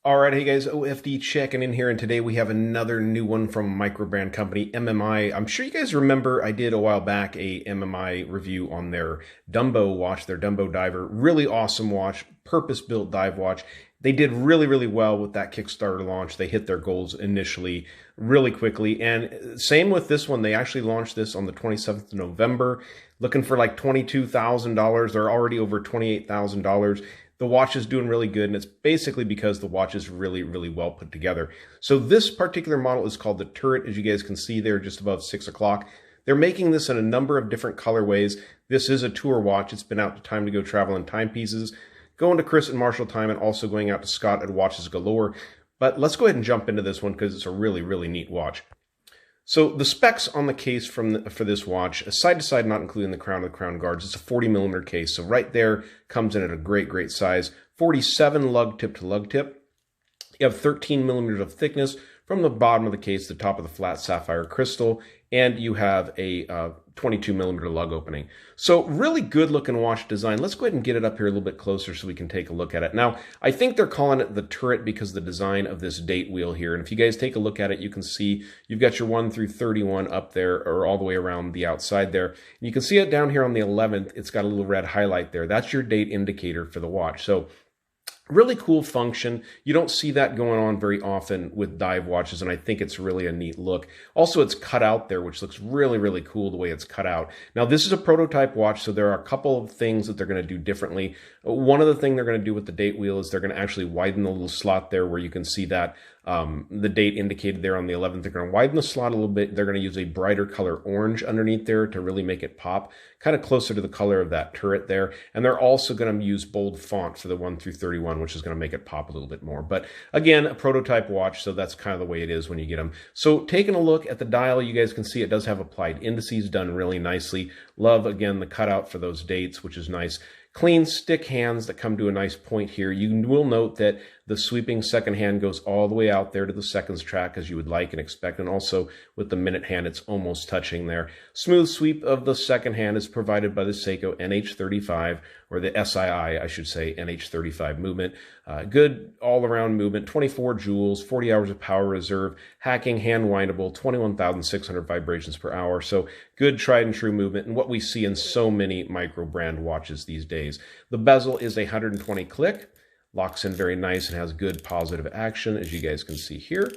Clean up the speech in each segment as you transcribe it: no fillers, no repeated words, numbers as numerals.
All right, hey guys, OFD checking in here, and today we have another new one from a micro brand company, MMI. I'm sure you guys remember I did a while back a MMI review on their Dumbo watch, their Dumbo Diver. Really awesome watch, purpose-built dive watch. They did really well with that Kickstarter launch. They hit their goals initially really quickly, and same with this one. They actually launched this on the 27th of November, looking for like $22,000. They're already over $28,000. The watch is doing really good, and it's basically because the watch is really well put together. So this particular model is called the Turret, as you guys can see there just above 6 o'clock. They're making this in a number of different colorways. This is a tour watch. It's been out to Time to Go Travel and Timepieces, going to Chris and Marshall Time, and also going out to Scott at Watches Galore. But let's go ahead and jump into this one because it's a really neat watch. So the specs on the case for this watch, side to side, not including the crown guards, it's a 40mm case. So right there comes in at a great size. 47 lug tip to lug tip. You have 13mm of thickness from the bottom of the case to the top of the flat sapphire crystal, and you have a 22mm lug opening. So really good looking watch design. Let's go ahead and get it up here a little bit closer so we can take a look at it. Now, I think they're calling it the Turret because of the design of this date wheel here. And if you guys take a look at it, you can see you've got your 1 through 31 up there, or all the way around the outside there. And you can see it down here on the 11th. It's got a little red highlight there. That's your date indicator for the watch. So really cool function. You don't see that going on very often with dive watches, and I think it's really a neat look. Also, it's cut out there, which looks really cool the way it's cut out. Now, this is a prototype watch, so there are a couple of things that they're going to do differently. One of the things they're going to do with the date wheel is they're going to actually widen the little slot there where you can see that the date indicated there on the 11th. They're going to widen the slot a little bit. They're going to use a brighter color orange underneath there to really make it pop, kind of closer to the color of that turret there. And they're also going to use bold font for the 1 through 31, which is going to make it pop a little bit more. But again, a prototype watch, so that's kind of the way it is when you get them. So taking a look at the dial, you guys can see it does have applied indices done really nicely. Love, again, the cutout for those dates, which is nice. Clean stick hands that come to a nice point here. You will note that the sweeping second hand goes all the way out there to the seconds track as you would like and expect, and also with the minute hand, it's almost touching there. Smooth sweep of the second hand is provided by the Seiko NH35, or the SII, I should say, NH35 movement. Good all-around movement, 24 joules, 40 hours of power reserve, hacking, hand windable, 21,600 vibrations per hour. So good tried and true movement, and what we see in so many micro brand watches these days. The bezel is 120 click. Locks in very nice and has good positive action, as you guys can see here.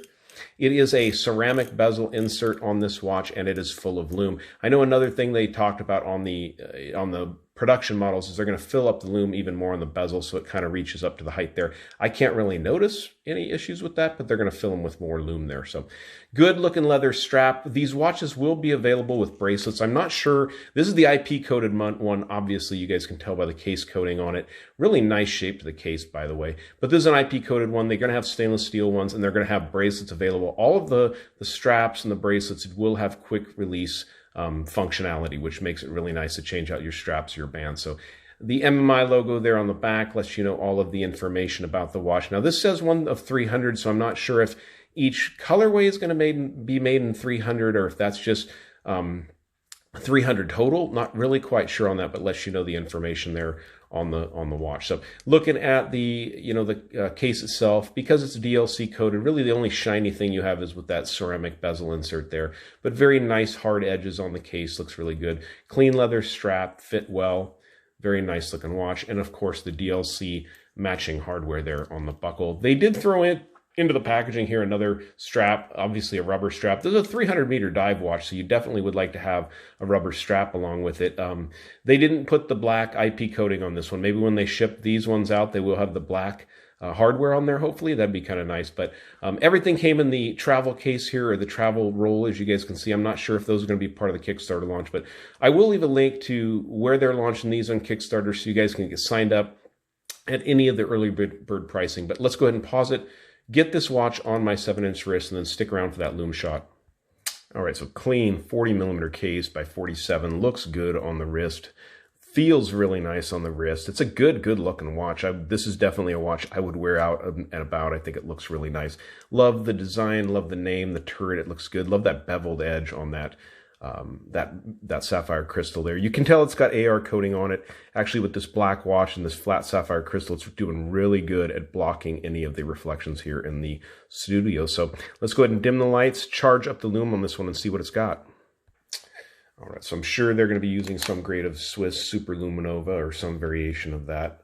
It is a ceramic bezel insert on this watch, and it is full of lume. I know another thing they talked about on the production models is they're going to fill up the lume even more on the bezel, so it kind of reaches up to the height there. I can't really notice any issues with that, but they're going to fill them with more lume there. So good looking leather strap. These watches will be available with bracelets. I'm not sure. This is the IP coated one. Obviously, you guys can tell by the case coating on it. Really nice shape to the case, by the way. But this is an IP coated one. They're going to have stainless steel ones, and they're going to have bracelets available. All of the straps and the bracelets will have quick release functionality, which makes it really nice to change out your straps, your bands. So the MMI logo there on the back lets you know all of the information about the watch. Now, this says 1 of 300, so I'm not sure if each colorway is going to be made in 300 or if that's just 300 total. Not really quite sure on that, but lets you know the information there on the watch. So looking at the case itself, because it's DLC coated, really the only shiny thing you have is with that ceramic bezel insert there. But very nice hard edges on the case, looks really good. Clean leather strap, fit well, very nice looking watch, and of course the DLC matching hardware there on the buckle. They did throw into the packaging here another strap, obviously a rubber strap. This is a 300-meter dive watch, so you definitely would like to have a rubber strap along with it. They didn't put the black IP coating on this one. Maybe when they ship these ones out, they will have the black hardware on there, hopefully. That'd be kind of nice. But everything came in the travel case here, or the travel roll, as you guys can see. I'm not sure if those are going to be part of the Kickstarter launch, but I will leave a link to where they're launching these on Kickstarter so you guys can get signed up at any of the early bird pricing. But let's go ahead and pause it. Get this watch on my 7-inch wrist, and then stick around for that lume shot. All right, so clean 40mm case by 47. Looks good on the wrist. Feels really nice on the wrist. It's a good looking watch. This is definitely a watch I would wear out and about. I think it looks really nice. Love the design, love the name, the turret. It looks good. Love that beveled edge on that that sapphire crystal there. You can tell it's got AR coating on it. Actually, with this black wash and this flat sapphire crystal, it's doing really good at blocking any of the reflections here in the studio. So let's go ahead and dim the lights, charge up the lume on this one, and see what it's got. All right, so I'm sure they're going to be using some grade of Swiss Super Luminova or some variation of that.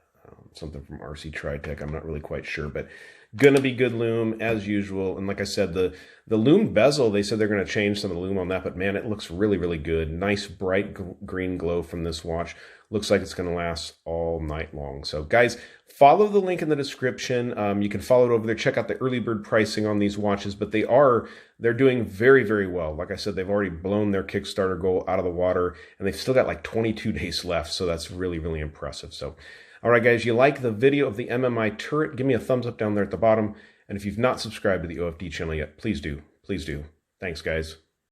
Something from RC Tritech, I'm not really quite sure, but gonna be good lume as usual. And like I said, the lume bezel, they said they're gonna change some of the lume on that, but man, it looks really, really good. Nice bright green glow from this watch. Looks like it's gonna last all night long. So guys, follow the link in the description. You can follow it over there. Check out the early bird pricing on these watches, but they're doing very, very well. Like I said, they've already blown their Kickstarter goal out of the water, and they've still got like 22 days left. So that's really, really impressive. So all right, guys, you like the video of the MMI turret? Give me a thumbs up down there at the bottom. And if you've not subscribed to the OFD channel yet, please do. Please do. Thanks, guys.